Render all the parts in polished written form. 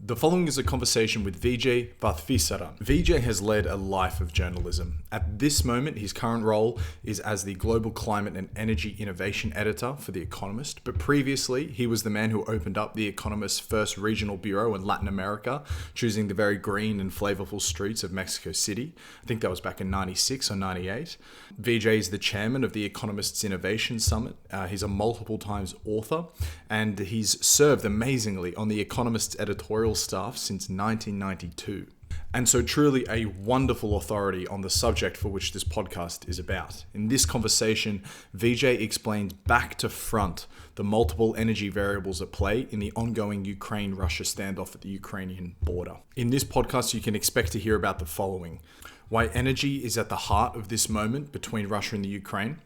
The following is a conversation with Vijay Vaitheeswaran. Vijay has led a life of journalism. At this moment, his current role is as the Global Climate and Energy Innovation Editor for The Economist, but previously he was the man who opened up The Economist's first regional bureau in Latin America, choosing the very green and flavorful streets of Mexico City. I think that was back in 96 or 98. Vijay is the chairman of The Economist's Innovation Summit. He's a multiple times author, and he's served amazingly on The Economist's editorial staff since 1992. And so truly a wonderful authority on the subject for which this podcast is about. In this conversation, Vijay explains back to front the multiple energy variables at play in the ongoing Ukraine-Russia standoff at the Ukrainian border. In this podcast, you can expect to hear about the following: why energy is at the heart of this moment between Russia and the Ukraine,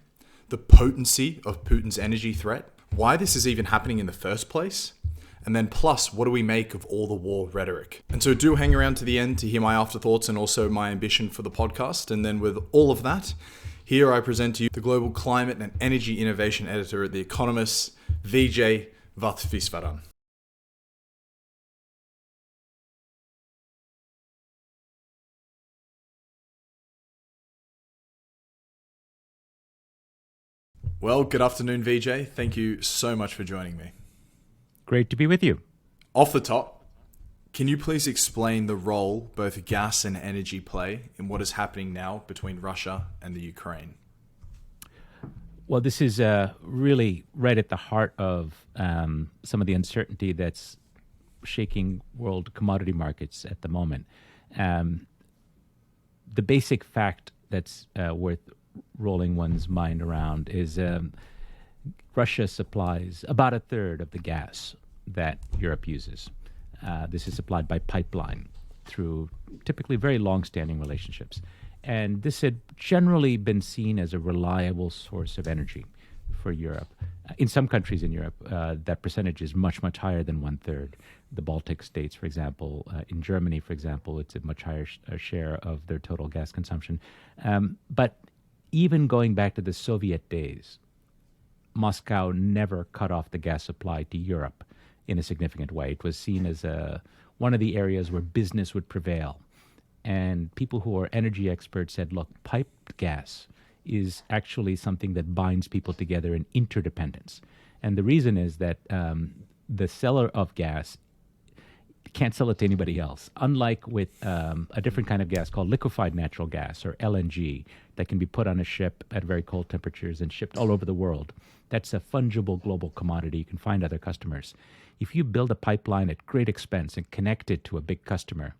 the potency of Putin's energy threat, why this is even happening in the first place, and then plus, what do we make of all the war rhetoric? And so do hang around to the end to hear my afterthoughts and also my ambition for the podcast. And then with all of that, here I present to you the Global Climate and Energy Innovation Editor at The Economist, Vijay Vaitheeswaran. Well, good afternoon, Vijay. Thank you so much for joining me. Great to be with you. Off the top, can you please explain the role both gas and energy play in what is happening now between Russia and the Ukraine? Well, this is really right at the heart of some of the uncertainty that's shaking world commodity markets at the moment. The basic fact that's worth rolling one's mind around is Russia supplies about a third of the gas that Europe uses. This is supplied by pipeline through typically very long-standing relationships. And this had generally been seen as a reliable source of energy for Europe. In some countries in Europe, that percentage is much, much higher than one-third. The Baltic states, for example, in Germany, for example, it's a much higher share of their total gas consumption. But even going back to the Soviet days, Moscow never cut off the gas supply to Europe in a significant way. It was seen as one of the areas where business would prevail. And people who are energy experts said, look, piped gas is actually something that binds people together in interdependence. And the reason is that the seller of gas can't sell it to anybody else. Unlike with a different kind of gas called liquefied natural gas, or LNG, that can be put on a ship at very cold temperatures and shipped all over the world. That's a fungible global commodity. You can find other customers. If you build a pipeline at great expense and connect it to a big customer,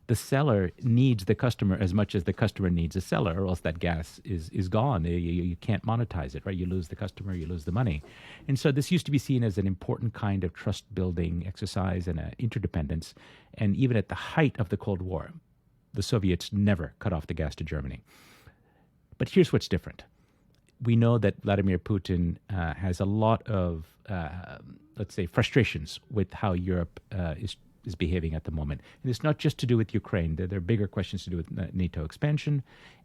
the seller needs the customer as much as the customer needs a seller, or else that gas is gone. You can't monetize it, right? You lose the customer, you lose the money. And so this used to be seen as an important kind of trust-building exercise and interdependence. And even at the height of the Cold War, the Soviets never cut off the gas to Germany. But here's what's different. We know that Vladimir Putin has a lot of, let's say, frustrations with how Europe is behaving at the moment. And it's not just to do with Ukraine. There are bigger questions to do with NATO expansion,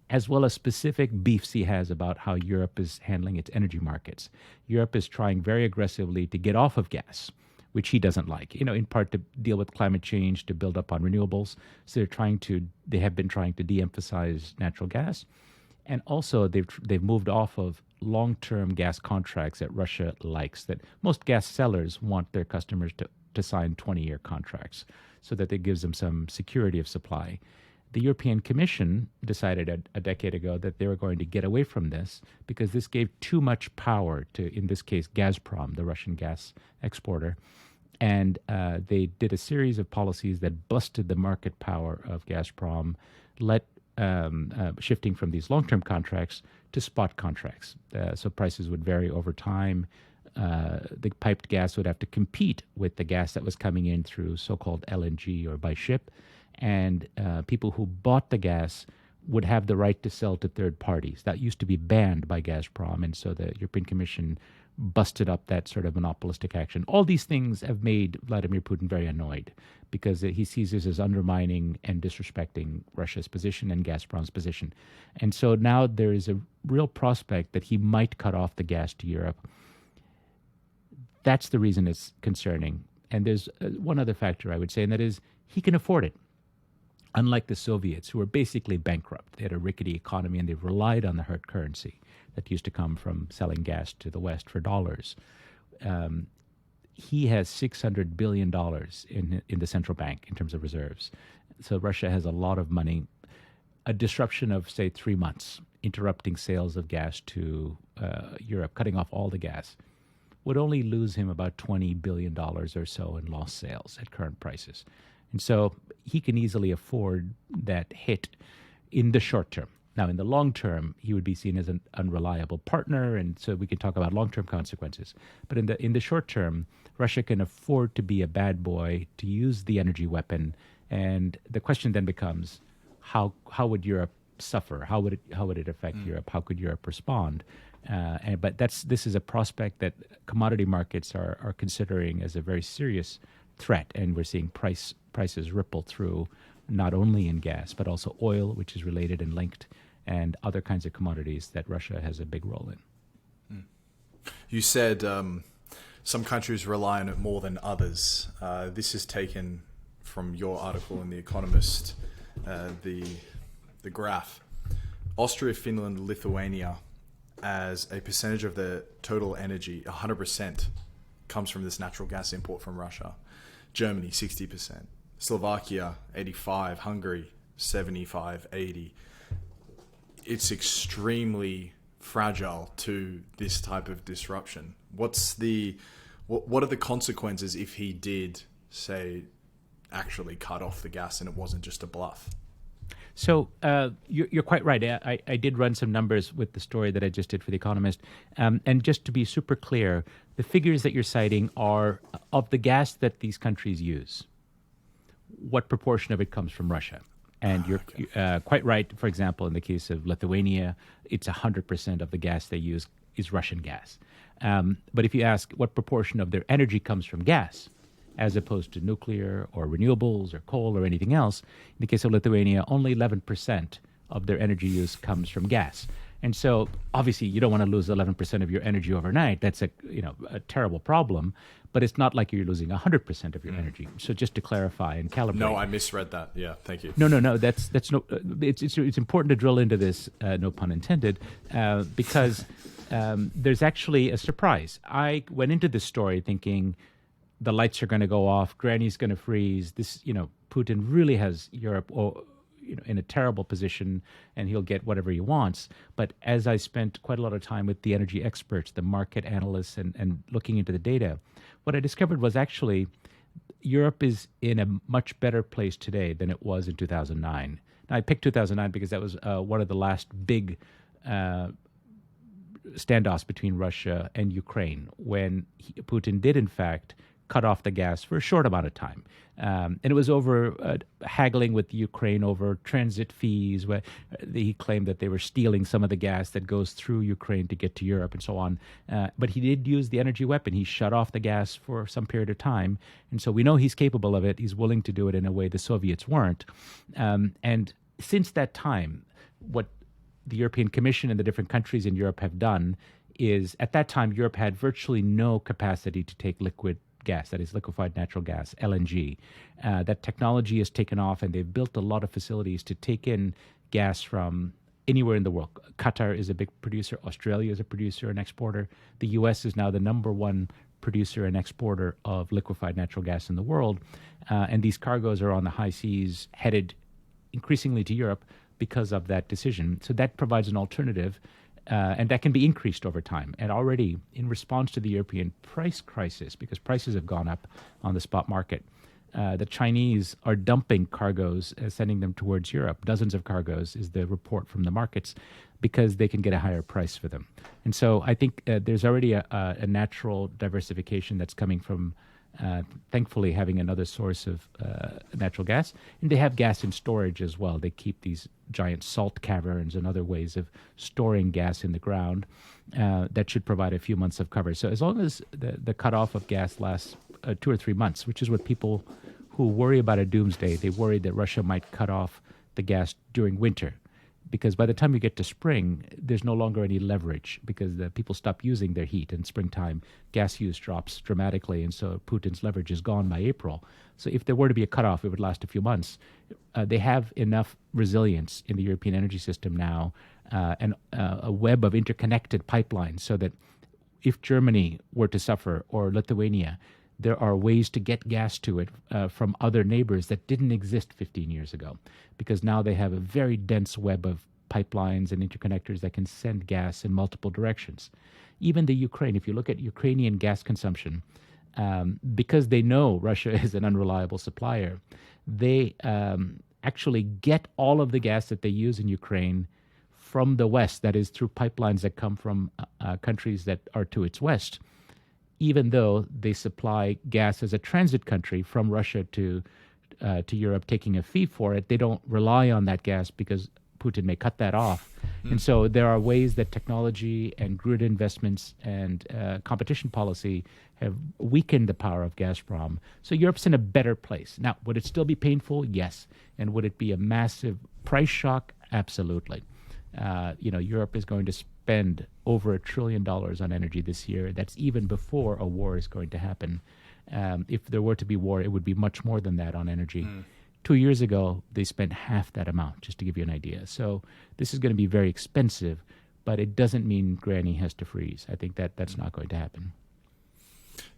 as well as specific beefs he has about how Europe is handling its energy markets. Europe is trying very aggressively to get off of gas, which he doesn't like, in part to deal with climate change, to build up on renewables. So they have been trying to de-emphasize natural gas. And also they've moved off of long-term gas contracts that Russia likes, that most gas sellers want their customers to sign 20-year contracts so that it gives them some security of supply. The European Commission decided a decade ago that they were going to get away from this because this gave too much power to, in this case, Gazprom, the Russian gas exporter. And they did a series of policies that busted the market power of Gazprom, shifting from these long-term contracts to spot contracts. So prices would vary over time. The piped gas would have to compete with the gas that was coming in through so-called LNG or by ship. And people who bought the gas would have the right to sell to third parties. That used to be banned by Gazprom. And so the European Commission busted up that sort of monopolistic action. All these things have made Vladimir Putin very annoyed because he sees this as undermining and disrespecting Russia's position and Gazprom's position. And so now there is a real prospect that he might cut off the gas to Europe. That's the reason it's concerning. And there's one other factor I would say, and that is he can afford it. Unlike the Soviets, who were basically bankrupt. They had a rickety economy and they relied on the hard currency that used to come from selling gas to the West for dollars. He has $600 billion in the central bank in terms of reserves. So Russia has a lot of money. A disruption of, say, 3 months, interrupting sales of gas to Europe, cutting off all the gas, would only lose him about $20 billion or so in lost sales at current prices. And so he can easily afford that hit in the short term. Now, in the long term, he would be seen as an unreliable partner, and so we can talk about long-term consequences. But in the short term, Russia can afford to be a bad boy, to use the energy weapon, and the question then becomes, how would Europe suffer? How would it affect Europe? How could Europe respond? But this is a prospect that commodity markets are considering as a very serious threat, and we're seeing prices ripple through, not only in gas but also oil, which is related and linked, and other kinds of commodities that Russia has a big role in. You said some countries rely on it more than others. This is taken from your article in The Economist, the graph. Austria, Finland, Lithuania, as a percentage of their total energy, 100% comes from this natural gas import from Russia. Germany, 60%. Slovakia, 85%. Hungary, 75%, 80%. It's extremely fragile to this type of disruption. What are the consequences if he did, say, actually cut off the gas and it wasn't just a bluff? So you're quite right. I did run some numbers with the story that I just did for The Economist. And just to be super clear, the figures that you're citing are of the gas that these countries use. What proportion of it comes from Russia? And you're quite right. For example, in the case of Lithuania, it's 100% of the gas they use is Russian gas. But if you ask what proportion of their energy comes from gas, as opposed to nuclear or renewables or coal or anything else, in the case of Lithuania, only 11% of their energy use comes from gas. And so, obviously, you don't want to lose 11% of your energy overnight. That's a terrible problem. But it's not like you're losing 100% of your energy. So just to clarify and calibrate. No, I misread that. Yeah, thank you. No. That's no. It's important to drill into this. No pun intended, because there's actually a surprise. I went into this story thinking the lights are going to go off, Granny's going to freeze. Putin really has Europe in a terrible position, and he'll get whatever he wants. But as I spent quite a lot of time with the energy experts, the market analysts, and looking into the data, what I discovered was actually Europe is in a much better place today than it was in 2009. Now, I picked 2009 because that was one of the last big standoffs between Russia and Ukraine, when Putin did, in fact, cut off the gas for a short amount of time. And it was over haggling with Ukraine over transit fees, where he claimed that they were stealing some of the gas that goes through Ukraine to get to Europe and so on. But he did use the energy weapon. He shut off the gas for some period of time. And so we know he's capable of it. He's willing to do it in a way the Soviets weren't. And since that time, what the European Commission and the different countries in Europe have done is, at that time, Europe had virtually no capacity to take liquid gas, that is liquefied natural gas, LNG. That technology has taken off, and they've built a lot of facilities to take in gas from anywhere in the world. Qatar is a big producer. Australia is a producer and exporter. The U.S. is now the number one producer and exporter of liquefied natural gas in the world. And these cargoes are on the high seas, headed increasingly to Europe because of that decision. So that provides an alternative. And that can be increased over time. And already, in response to the European price crisis, because prices have gone up on the spot market, the Chinese are dumping cargoes, sending them towards Europe. Dozens of cargoes is the report from the markets, because they can get a higher price for them. And so I think there's already a natural diversification that's coming from, thankfully, having another source of natural gas. And they have gas in storage as well. They keep these giant salt caverns and other ways of storing gas in the ground that should provide a few months of cover. So as long as the cutoff of gas lasts 2 or 3 months, which is what people who worry about a doomsday, they worry that Russia might cut off the gas during winter, because by the time you get to spring, there's no longer any leverage because the people stop using their heat. In springtime, gas use drops dramatically, and so Putin's leverage is gone by April. So if there were to be a cutoff, it would last a few months. They have enough resilience in the European energy system now, and a web of interconnected pipelines, so that if Germany were to suffer, or Lithuania, there are ways to get gas to it from other neighbors that didn't exist 15 years ago, because now they have a very dense web of pipelines and interconnectors that can send gas in multiple directions. Even the Ukraine, if you look at Ukrainian gas consumption, because they know Russia is an unreliable supplier, they actually get all of the gas that they use in Ukraine from the west, that is through pipelines that come from countries that are to its west, even though they supply gas as a transit country from Russia to Europe, taking a fee for it. They don't rely on that gas because Putin may cut that off. And so there are ways that technology and grid investments and competition policy have weakened the power of Gazprom. So Europe's in a better place. Now, would it still be painful? Yes. And would it be a massive price shock? Absolutely. Europe is going to spend over $1 trillion on energy this year. That's even before a war is going to happen. If there were to be war, it would be much more than that on energy. 2 years ago, they spent half that amount, just to give you an idea. So this is going to be very expensive, but it doesn't mean Granny has to freeze. I think that's not going to happen.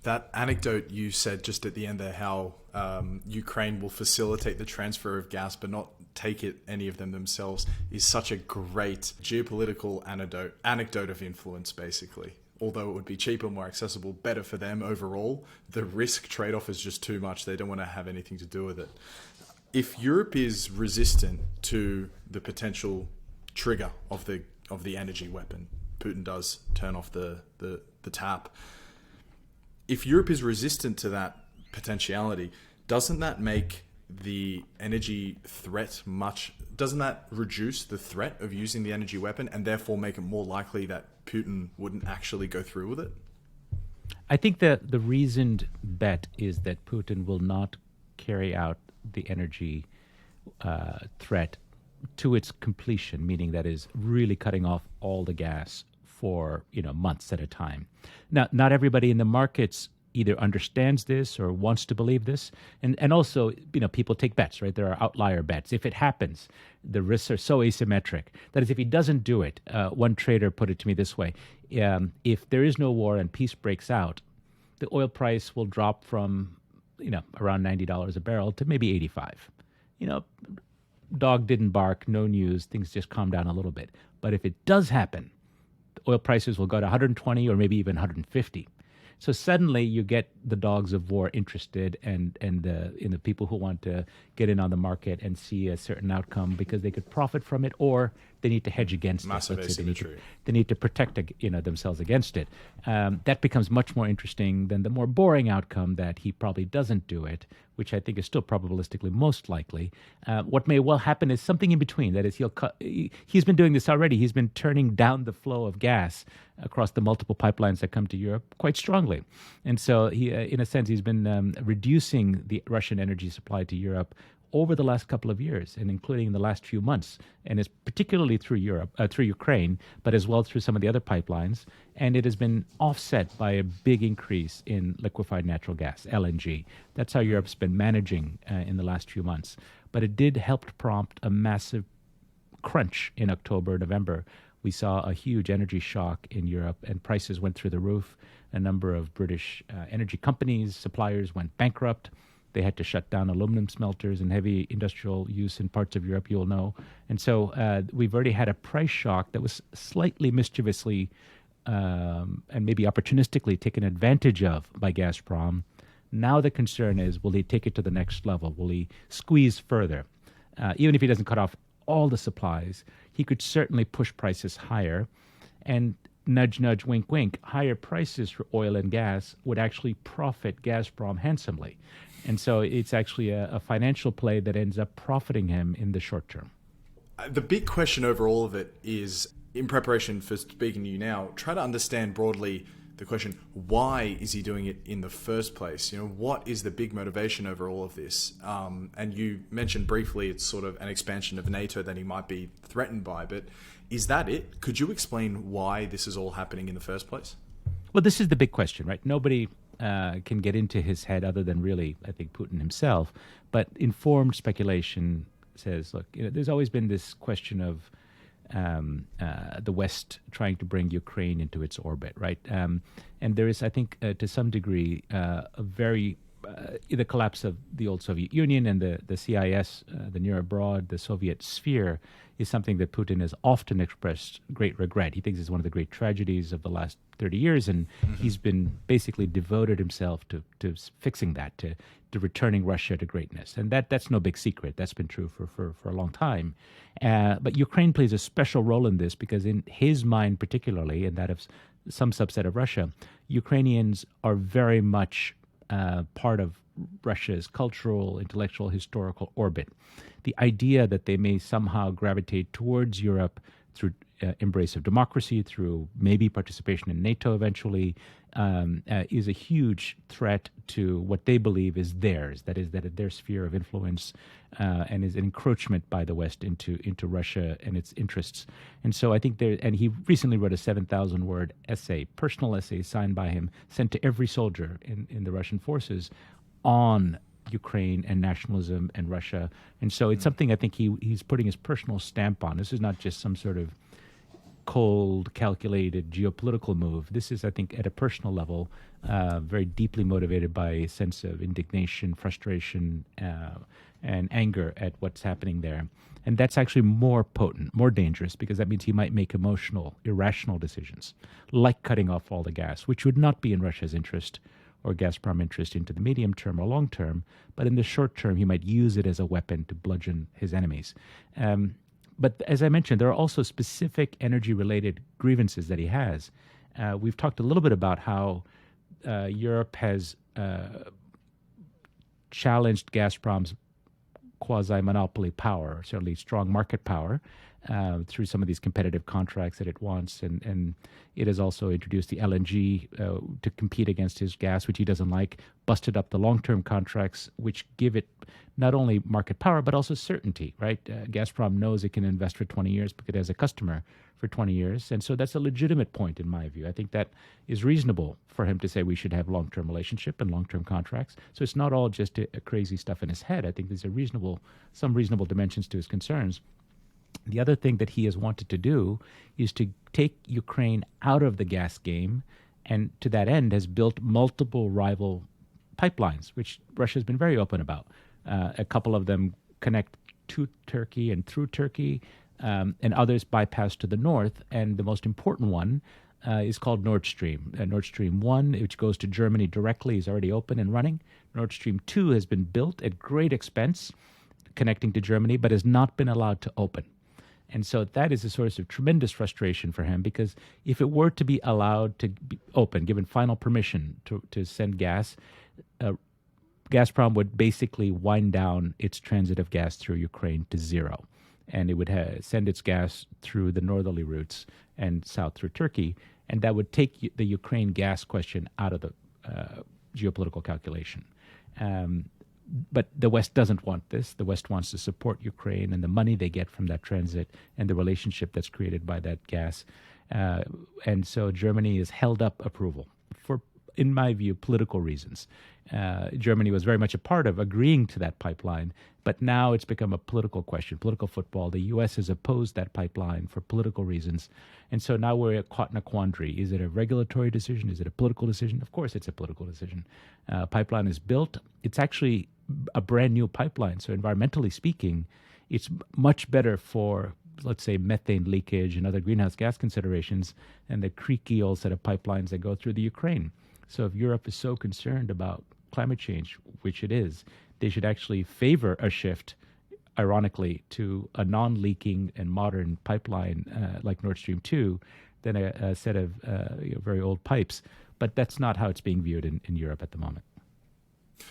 That anecdote you said just at the end there, how Ukraine will facilitate the transfer of gas but not take any of them themselves, is such a great geopolitical anecdote of influence, basically. Although it would be cheaper, more accessible, better for them overall, the risk trade-off is just too much. They don't want to have anything to do with it. If Europe is resistant to the potential trigger of the energy weapon, Putin does turn off the tap. If Europe is resistant to that potentiality, doesn't that make the energy threat doesn't that reduce the threat of using the energy weapon and therefore make it more likely that Putin wouldn't actually go through with it? I think that the reasoned bet is that Putin will not carry out the energy threat to its completion, meaning that is really cutting off all the gas for months at a time. Now, not everybody in the markets either understands this or wants to believe this, and also people take bets, right? There are outlier bets. If it happens, the risks are so asymmetric. That is, if he doesn't do it, one trader put it to me this way: if there is no war and peace breaks out, the oil price will drop from around $90 a barrel to maybe 85. Dog didn't bark, no news, things just calm down a little bit. But if it does happen, the oil prices will go to 120 or maybe even 150. So suddenly you get the dogs of war interested and the people who want to get in on the market and see a certain outcome because they could profit from it, or they need to hedge against massive it. Asymmetry. They need to protect themselves against it. That becomes much more interesting than the more boring outcome that he probably doesn't do it, which I think is still probabilistically most likely. What may well happen is something in between. That is, he's been doing this already. He's been turning down the flow of gas across the multiple pipelines that come to Europe quite strongly. And so he, in a sense, he's been reducing the Russian energy supply to Europe over the last couple of years, and including in the last few months, and it's particularly through Ukraine, but as well through some of the other pipelines. And it has been offset by a big increase in liquefied natural gas, LNG. That's how Europe's been managing in the last few months. But it did help prompt a massive crunch in October, November. We saw a huge energy shock in Europe, and prices went through the roof. A number of British energy companies, suppliers went bankrupt. They had to shut down aluminum smelters and heavy industrial use in parts of Europe, you'll know. And so we've already had a price shock that was slightly mischievously and maybe opportunistically taken advantage of by Gazprom. Now the concern is, will he take it to the next level? Will he squeeze further? Even if he doesn't cut off all the supplies, he could certainly push prices higher. And nudge, nudge, wink, wink, higher prices for oil and gas would actually profit Gazprom handsomely. And so it's actually a financial play that ends up profiting him in the short term. The big question over all of it is, in preparation for speaking to you now, try to understand broadly the question, why is he doing it in the first place? What is the big motivation over all of this? And you mentioned briefly it's sort of an expansion of NATO that he might be threatened by, but is that it? Could you explain why this is all happening in the first place? Well, this is the big question, right? Nobody can get into his head other than really, I think, Putin himself. But informed speculation says, look, there's always been this question of the West trying to bring Ukraine into its orbit, right? And there is, I think, to some degree, the collapse of the old Soviet Union and the CIS, the near abroad, the Soviet sphere, is something that Putin has often expressed great regret. He thinks it's one of the great tragedies of the last 30 years, and he's been basically devoted himself to fixing that, to returning Russia to greatness. And that's no big secret. That's been true for a long time. But Ukraine plays a special role in this because in his mind particularly, and that of some subset of Russia, Ukrainians are very much part of Russia's cultural, intellectual, historical orbit. The idea that they may somehow gravitate towards Europe through embrace of democracy, through maybe participation in NATO eventually, is a huge threat to what they believe is theirs. That is, that their sphere of influence and is an encroachment by the West into Russia and its interests. And so I think and he recently wrote a 7,000-word essay, personal essay signed by him, sent to every soldier in the Russian forces on Ukraine and nationalism and Russia. And so it's something I think he's putting his personal stamp on. This is not just some sort of cold, calculated geopolitical move. This is, I think, at a personal level, very deeply motivated by a sense of indignation, frustration, and anger at what's happening there. And that's actually more potent, more dangerous, because that means he might make emotional, irrational decisions, like cutting off all the gas, which would not be in Russia's interest or Gazprom interest into the medium term or long term, but in the short term, he might use it as a weapon to bludgeon his enemies. But as I mentioned, there are also specific energy-related grievances that he has. We've talked a little bit about how Europe has challenged Gazprom's quasi-monopoly power, certainly strong market power, through some of these competitive contracts that it wants. And it has also introduced the LNG to compete against his gas, which he doesn't like, busted up the long-term contracts, which give it not only market power, but also certainty, right? Gazprom knows it can invest for 20 years because it has a customer for 20 years. And so that's a legitimate point in my view. I think that is reasonable for him to say we should have long-term relationship and long-term contracts. So it's not all just a crazy stuff in his head. I think there's some reasonable dimensions to his concerns. The other thing that he has wanted to do is to take Ukraine out of the gas game, and to that end has built multiple rival pipelines, which Russia has been very open about. A couple of them connect to Turkey and through Turkey, and others bypass to the north. And the most important one is called Nord Stream. Nord Stream 1, which goes to Germany directly, is already open and running. Nord Stream 2 has been built at great expense, connecting to Germany, but has not been allowed to open. And so that is a source of tremendous frustration for him, because if it were to be allowed to be open, given final permission to send gas, Gazprom would basically wind down its transit of gas through Ukraine to zero. And it would send its gas through the northerly routes and south through Turkey. And that would take the Ukraine gas question out of the geopolitical calculation. But the West doesn't want this. The West wants to support Ukraine and the money they get from that transit and the relationship that's created by that gas. And so Germany has held up approval for, in my view, political reasons. Germany was very much a part of agreeing to that pipeline, but now it's become a political question, political football. The U.S. has opposed that pipeline for political reasons. And so now we're caught in a quandary. Is it a regulatory decision? Is it a political decision? Of course it's a political decision. Pipeline is built. It's actually a brand new pipeline. So environmentally speaking, it's much better for, let's say, methane leakage and other greenhouse gas considerations and the creaky old set of pipelines that go through the Ukraine. So if Europe is so concerned about climate change, which it is, they should actually favor a shift, ironically, to a non-leaking and modern pipeline like Nord Stream 2 than a set of very old pipes. But that's not how it's being viewed in Europe at the moment.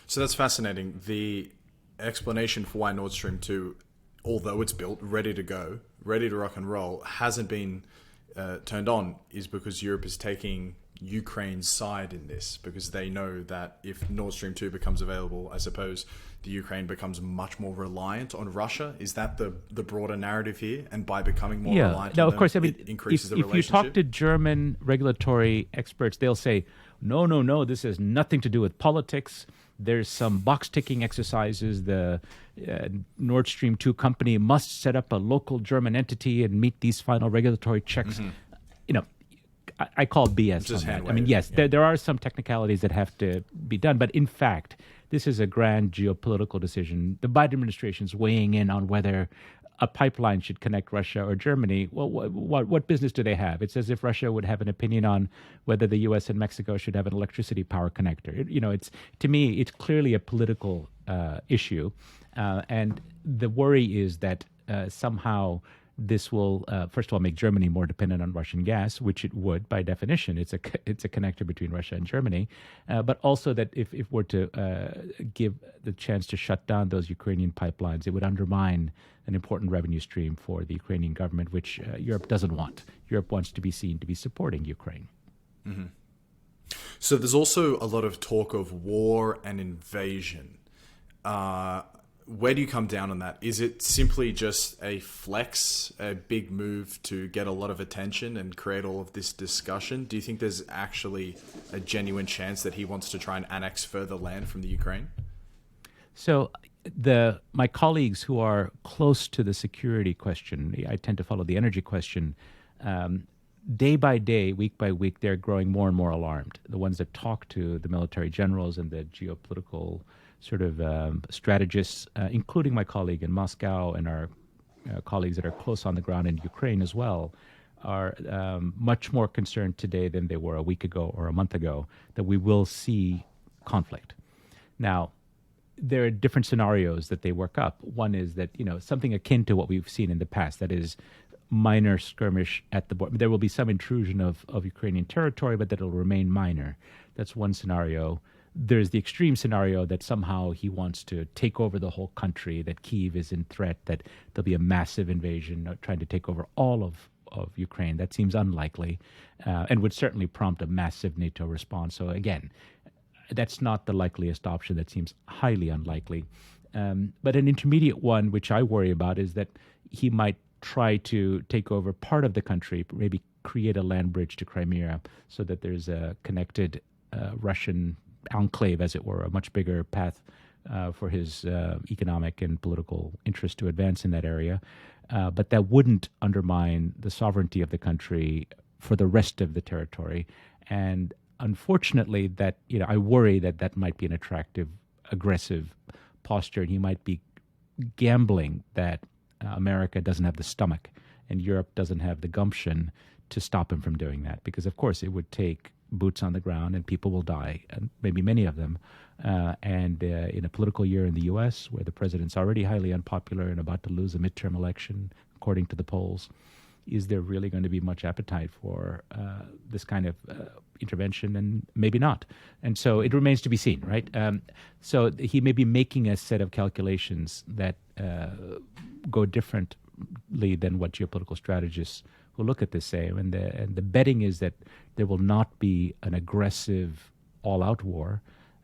So that's fascinating. The explanation for why Nord Stream 2, although it's built, ready to go, ready to rock and roll, hasn't been turned on is because Europe is taking Ukraine's side in this, because they know that if Nord Stream 2 becomes available, I suppose the Ukraine becomes much more reliant on Russia. Is that the broader narrative here? And by becoming more reliant on of them, course. I mean, it increases the if you relationship? talk to German regulatory experts, they'll say, no, this has nothing to do with politics. There's some box-ticking exercises. The Nord Stream 2 company must set up a local German entity and meet these final regulatory checks. You know, I call BS on that. I mean, yes, there are some technicalities that have to be done, but in fact, this is a grand geopolitical decision. The Biden administration is weighing in on whether a pipeline should connect Russia or Germany. Well, what business do they have? It's as if Russia would have an opinion on whether the U.S. and Mexico should have an electricity power connector. It's to me, it's clearly a political issue, and the worry is that somehow this will, first of all, make Germany more dependent on Russian gas, which it would by definition. It's a connector between Russia and Germany, but also that if we're to give the chance to shut down those Ukrainian pipelines, it would undermine an important revenue stream for the Ukrainian government, which Europe doesn't want. Europe wants to be seen to be supporting Ukraine. Mm-hmm. So there's also a lot of talk of war and invasion. Where do you come down on that? Is it simply just a flex, a big move to get a lot of attention and create all of this discussion? Do you think there's actually a genuine chance that he wants to try and annex further land from the Ukraine? So my colleagues who are close to the security question, I tend to follow the energy question, day by day, week by week, they're growing more and more alarmed. The ones that talk to the military generals and the geopolitical sort of strategists, including my colleague in Moscow and our colleagues that are close on the ground in Ukraine as well, are much more concerned today than they were a week ago or a month ago that we will see conflict. Now, there are different scenarios that they work up. One is that, something akin to what we've seen in the past, that is minor skirmish at the border. There will be some intrusion of Ukrainian territory, but that will remain minor. That's one scenario. There's the extreme scenario that somehow he wants to take over the whole country, that Kyiv is in threat, that there'll be a massive invasion trying to take over all of Ukraine. That seems unlikely and would certainly prompt a massive NATO response. So again, that's not the likeliest option. That seems highly unlikely. But an intermediate one, which I worry about, is that he might try to take over part of the country, maybe create a land bridge to Crimea so that there's a connected Russian enclave, as it were, a much bigger path for his economic and political interest to advance in that area. But that wouldn't undermine the sovereignty of the country for the rest of the territory. And unfortunately, that I worry that might be an attractive, aggressive posture, and he might be gambling that America doesn't have the stomach and Europe doesn't have the gumption to stop him from doing that, because of course it would take boots on the ground and people will die, and maybe many of them. And in a political year in the U.S., where the president's already highly unpopular and about to lose a midterm election, according to the polls, is there really going to be much appetite for this kind of intervention? And maybe not. And so it remains to be seen, right? So he may be making a set of calculations that go differently than what geopolitical strategists who look at this say. And the betting is that there will not be an aggressive all-out war.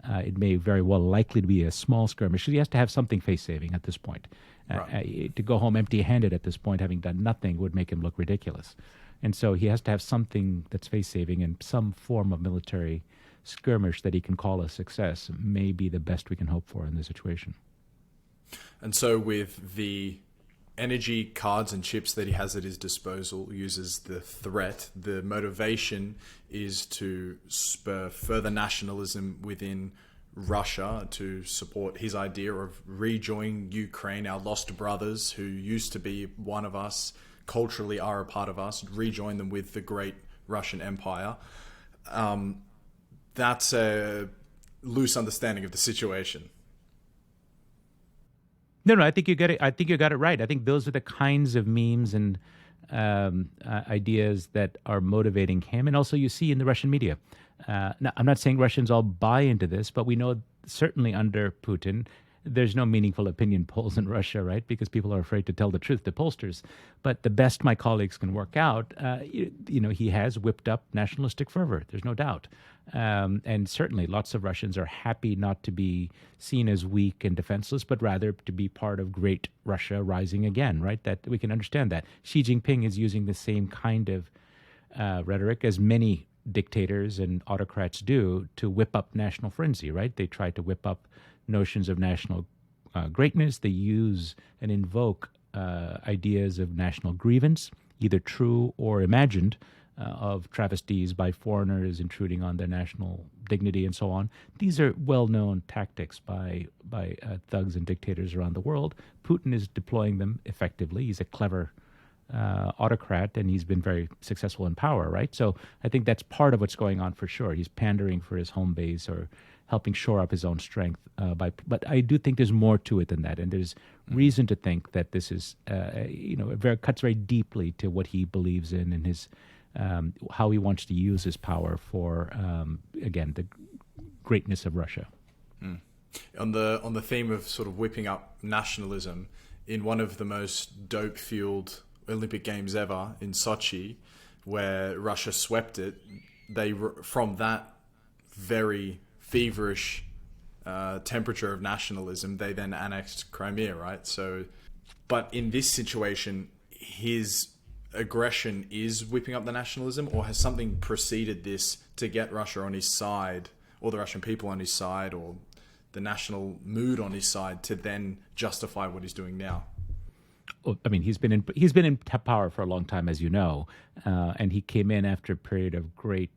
It may very well likely to be a small skirmish. He has to have something face-saving at this point. Right. To go home empty-handed at this point, having done nothing, would make him look ridiculous. And so he has to have something that's face-saving, and some form of military skirmish that he can call a success may be the best we can hope for in this situation. And so with the energy cards and chips that he has at his disposal, uses the threat, the motivation is to spur further nationalism within Russia, to support his idea of rejoining Ukraine, our lost brothers who used to be one of us, culturally are a part of us, rejoin them with the great Russian Empire. That's a loose understanding of the situation. No, I think you get it. I think you got it right. I think those are the kinds of memes and ideas that are motivating him. And also you see in the Russian media. Now, I'm not saying Russians all buy into this, but we know certainly under Putin, there's no meaningful opinion polls in Russia, right? Because people are afraid to tell the truth to pollsters. But the best my colleagues can work out, he has whipped up nationalistic fervor. There's no doubt. And certainly lots of Russians are happy not to be seen as weak and defenseless, but rather to be part of great Russia rising again, right? That we can understand that. Xi Jinping is using the same kind of rhetoric as many dictators and autocrats do to whip up national frenzy, right? They try to whip up notions of national greatness. They use and invoke ideas of national grievance, either true or imagined, of travesties by foreigners intruding on their national dignity and so on. These are well-known tactics by thugs and dictators around the world. Putin is deploying them effectively. He's a clever autocrat, and he's been very successful in power, right? So I think that's part of what's going on for sure. He's pandering for his home base or helping shore up his own strength. But I do think there's more to it than that, and there's reason to think that this is, it cuts very deeply to what he believes in and his how he wants to use his power for, again, the greatness of Russia. On the theme of sort of whipping up nationalism, in one of the most dope-fueled Olympic Games ever in Sochi, where Russia swept it, from that very feverish temperature of nationalism, they then annexed Crimea, right? So, but in this situation, his aggression is whipping up the nationalism, or has something preceded this to get Russia on his side, or the Russian people on his side, or the national mood on his side to then justify what he's doing now? Well, I mean, he's been in power for a long time, as you know, and he came in after a period of great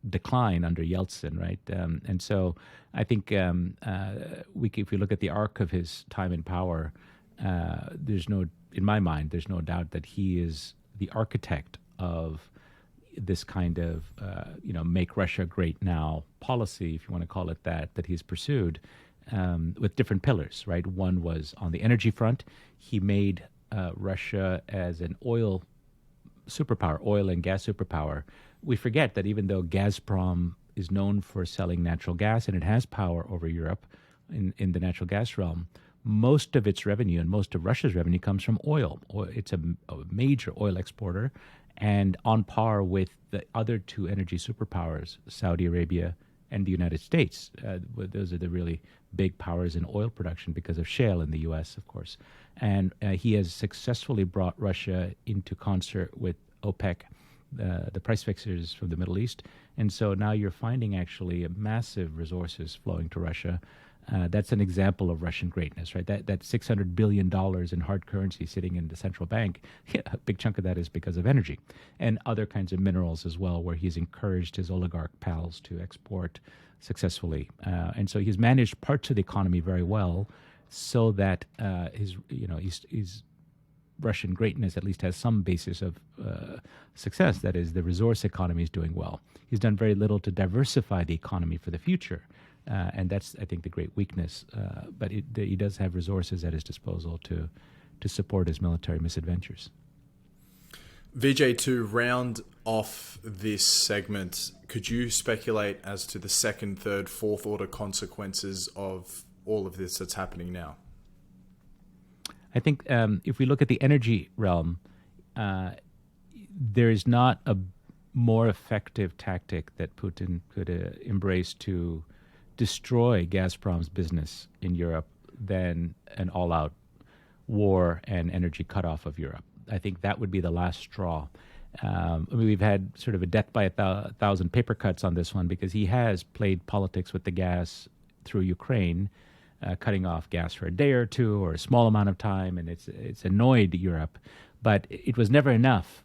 decline under Yeltsin, right? And so I think if we look at the arc of his time in power, in my mind, there's no doubt that he is the architect of this kind of, make Russia great now policy, if you want to call it that he's pursued with different pillars, right? One was on the energy front. He made Russia as an oil superpower, oil and gas superpower. We forget that even though Gazprom is known for selling natural gas and it has power over Europe in the natural gas realm, most of its revenue and most of Russia's revenue comes from oil. It's a major oil exporter, and on par with the other two energy superpowers, Saudi Arabia and the United States. Those are the really big powers in oil production because of shale in the U.S., of course. And he has successfully brought Russia into concert with OPEC, the price fixers from the Middle East. And so now you're finding actually massive resources flowing to Russia. That's an example of Russian greatness, right? That $600 billion in hard currency sitting in the central bank, a big chunk of that is because of energy and other kinds of minerals as well, where he's encouraged his oligarch pals to export successfully. And so he's managed parts of the economy very well, so that his Russian greatness at least has some basis of success. That is, the resource economy is doing well. He's done very little to diversify the economy for the future. And that's, I think, the great weakness. But he does have resources at his disposal to support his military misadventures. Vijay, to round off this segment, could you speculate as to the second, third, fourth order consequences of all of this that's happening now? I think if we look at the energy realm, there is not a more effective tactic that Putin could embrace to destroy Gazprom's business in Europe than an all-out war and energy cutoff of Europe. I think that would be the last straw. We've had sort of a death by a thousand paper cuts on this one, because he has played politics with the gas through Ukraine, cutting off gas for a day or two or a small amount of time, and it's annoyed Europe. But it was never enough.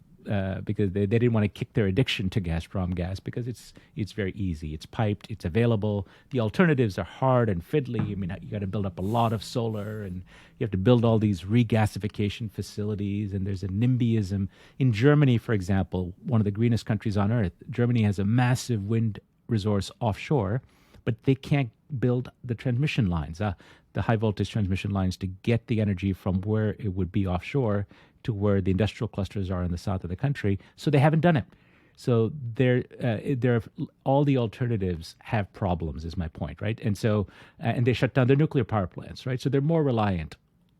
Because they didn't want to kick their addiction to Gazprom gas, because it's very easy. It's piped, it's available. The alternatives are hard and fiddly. I mean, you got to build up a lot of solar, and you have to build all these regasification facilities, and there's a NIMBYism. In Germany, for example, one of the greenest countries on earth, Germany has a massive wind resource offshore, but they can't build the transmission lines, the high voltage transmission lines, to get the energy from where it would be offshore to where the industrial clusters are in the south of the country. So they haven't done it. So there, all the alternatives have problems, is my point, right? And so, and they shut down their nuclear power plants, right? So they're more reliant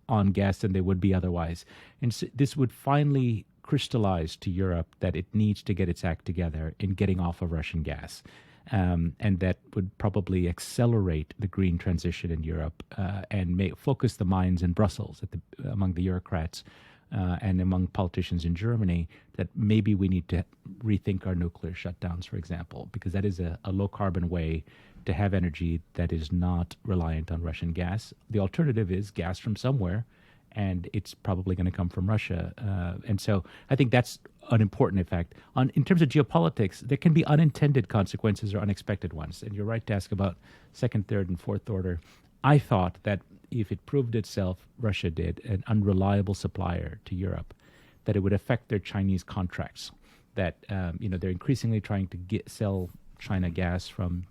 on gas than they would be otherwise. And so this would finally crystallize to Europe that it needs to get its act together in getting off of Russian gas. And that would probably accelerate the green transition in Europe and focus the minds in Brussels among the bureaucrats and among politicians in Germany that maybe we need to rethink our nuclear shutdowns, for example, because that is a low-carbon way to have energy that is not reliant on Russian gas. The alternative is gas from somewhere, and it's probably going to come from Russia. And so I think that's an important effect. In terms of geopolitics, there can be unintended consequences or unexpected ones. And you're right to ask about second, third, and fourth order. I thought that if it proved itself, Russia did, an unreliable supplier to Europe, that it would affect their Chinese contracts, that they're increasingly trying to sell China gas from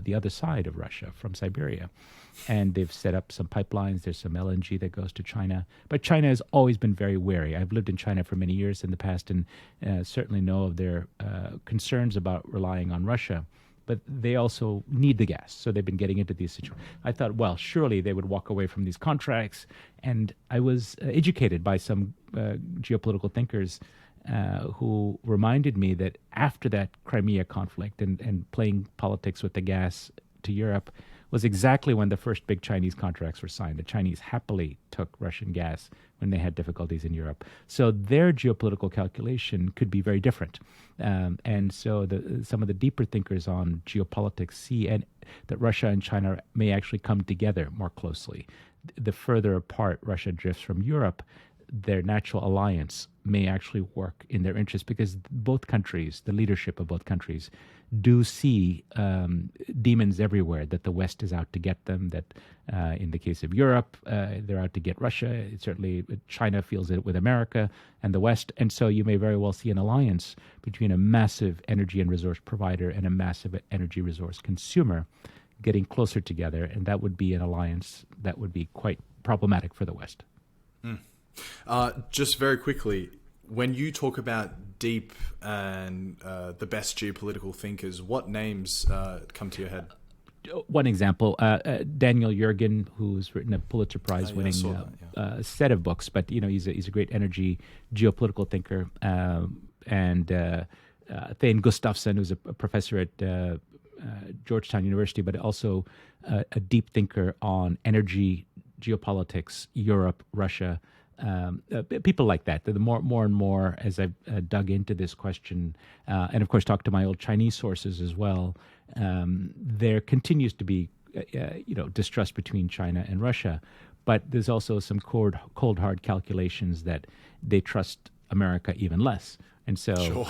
the other side of Russia, from Siberia. And they've set up some pipelines. There's some LNG that goes to China. But China has always been very wary. I've lived in China for many years in the past and certainly know of their concerns about relying on Russia. But they also need the gas. So they've been getting into these situations. I thought, well, surely they would walk away from these contracts. And I was educated by some geopolitical thinkers who reminded me that after that Crimea conflict and playing politics with the gas to Europe was exactly when the first big Chinese contracts were signed. The Chinese happily took Russian gas when they had difficulties in Europe. So their geopolitical calculation could be very different. And so some of the deeper thinkers on geopolitics see that Russia and China may actually come together more closely. The further apart Russia drifts from Europe, their natural alliance may actually work in their interest because both countries, the leadership of both countries, do see demons everywhere, that the West is out to get them, that in the case of Europe, they're out to get Russia. Certainly China feels it with America and the West. And so you may very well see an alliance between a massive energy and resource provider and a massive energy resource consumer getting closer together. And that would be an alliance that would be quite problematic for the West. Mm. Just very quickly, when you talk about deep and the best geopolitical thinkers, what names come to your head? One example, Daniel Yergin, who's written a Pulitzer Prize-winning set of books, but he's a great energy geopolitical thinker, and Thane Gustafsson, who's a professor at Georgetown University, but also a deep thinker on energy, geopolitics, Europe, Russia. People like that. The more and more as I've dug into this question, and of course talked to my old Chinese sources as well, there continues to be distrust between China and Russia, but there's also some cold hard calculations that they trust America even less. And so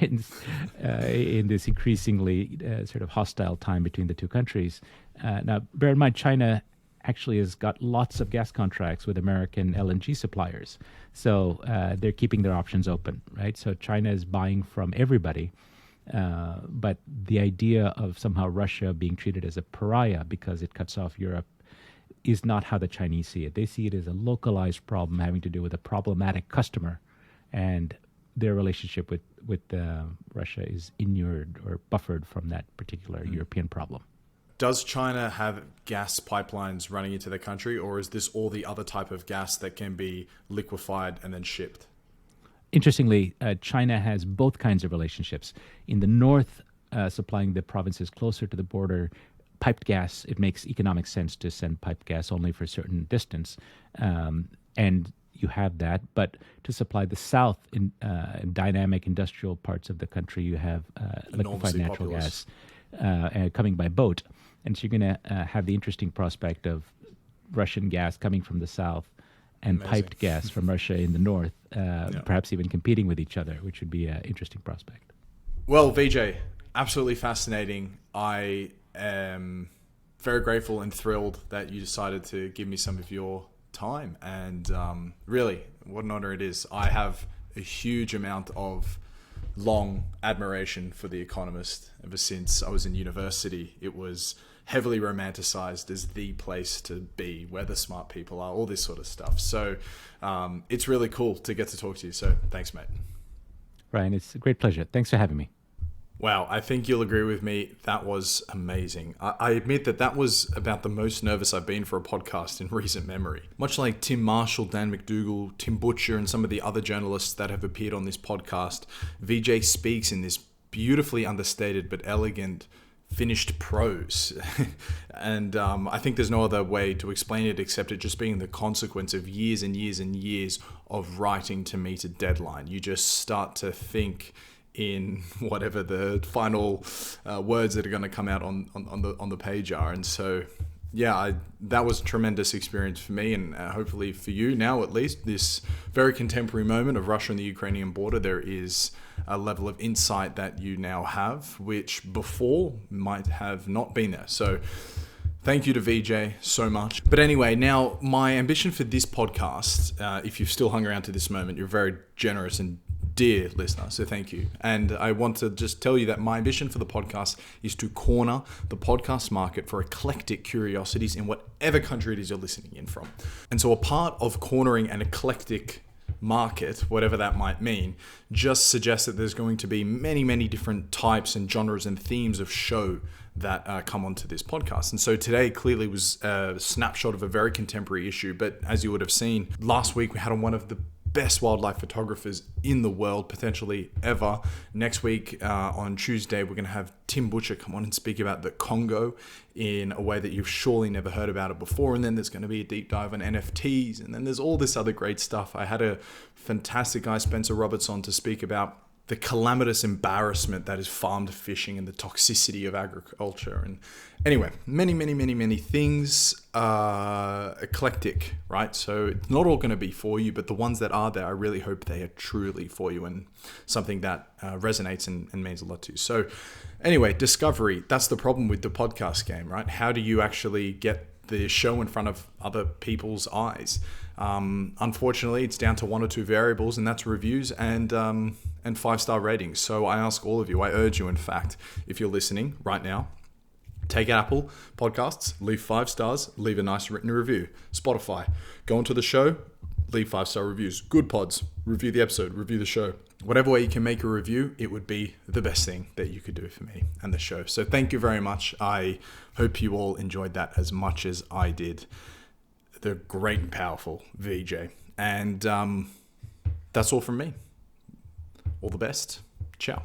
in this increasingly sort of hostile time between the two countries, now bear in mind China actually has got lots of gas contracts with American LNG suppliers. So they're keeping their options open, right? So China is buying from everybody. But the idea of somehow Russia being treated as a pariah because it cuts off Europe is not how the Chinese see it. They see it as a localized problem having to do with a problematic customer. And their relationship with Russia is inured or buffered from that particular European problem. Does China have gas pipelines running into their country, or is this all the other type of gas that can be liquefied and then shipped? Interestingly, China has both kinds of relationships. In the north, supplying the provinces closer to the border, piped gas, it makes economic sense to send piped gas only for a certain distance. And you have that. But to supply the south in dynamic industrial parts of the country, you have liquefied natural gas coming by boat. And so you're going to have the interesting prospect of Russian gas coming from the south and piped gas from Russia in the north, perhaps even competing with each other, which would be an interesting prospect. Well, Vijay, absolutely fascinating. I am very grateful and thrilled that you decided to give me some of your time. And really, what an honor it is. I have a huge amount of long admiration for The Economist. Ever since I was in university, it was heavily romanticized as the place to be, where the smart people are, all this sort of stuff. So it's really cool to get to talk to you. So thanks, mate. Brian, it's a great pleasure. Thanks for having me. Wow, I think you'll agree with me. That was amazing. I admit that was about the most nervous I've been for a podcast in recent memory. Much like Tim Marshall, Dan McDougall, Tim Butcher, and some of the other journalists that have appeared on this podcast, Vijay speaks in this beautifully understated but elegant, finished prose. And I think there's no other way to explain it except it just being the consequence of years and years and years of writing to meet a deadline. You just start to think in whatever the final words that are going to come out on the page are. And so, yeah, that was a tremendous experience for me, and hopefully for you now, at least, this very contemporary moment of Russia and the Ukrainian border, there is a level of insight that you now have, which before might have not been there. So thank you to Vijay so much. But anyway, now my ambition for this podcast, if you've still hung around to this moment, you're very generous and dear listener, so thank you. And I want to just tell you that my ambition for the podcast is to corner the podcast market for eclectic curiosities in whatever country it is you're listening in from. And so a part of cornering an eclectic market, whatever that might mean, just suggests that there's going to be many, many different types and genres and themes of show that come onto this podcast. And so today clearly was a snapshot of a very contemporary issue, but as you would have seen, last week we had on one of the best wildlife photographers in the world, potentially ever. Next week, on Tuesday, we're going to have Tim Butcher come on and speak about the Congo in a way that you've surely never heard about it before. And then there's going to be a deep dive on NFTs. And then there's all this other great stuff. I had a fantastic guy, Spencer Roberts, on to speak about the calamitous embarrassment that is farmed fishing and the toxicity of agriculture. And anyway, many, many, many, many things are eclectic, right? So it's not all going to be for you, but the ones that are there, I really hope they are truly for you and something that resonates and means a lot to you. So anyway, discovery, that's the problem with the podcast game, right? How do you actually get the show in front of other people's eyes? Unfortunately, it's down to one or two variables, and that's reviews and 5-star ratings. So I ask all of you, I urge you, in fact, if you're listening right now, take Apple Podcasts, leave 5 stars, leave a nice written review. Spotify, go onto the show, leave 5-star reviews. Good Pods, review the episode, review the show. Whatever way you can make a review, it would be the best thing that you could do for me and the show. So thank you very much. I hope you all enjoyed that as much as I did. The great and powerful Vijay. And that's all from me. All the best. Ciao.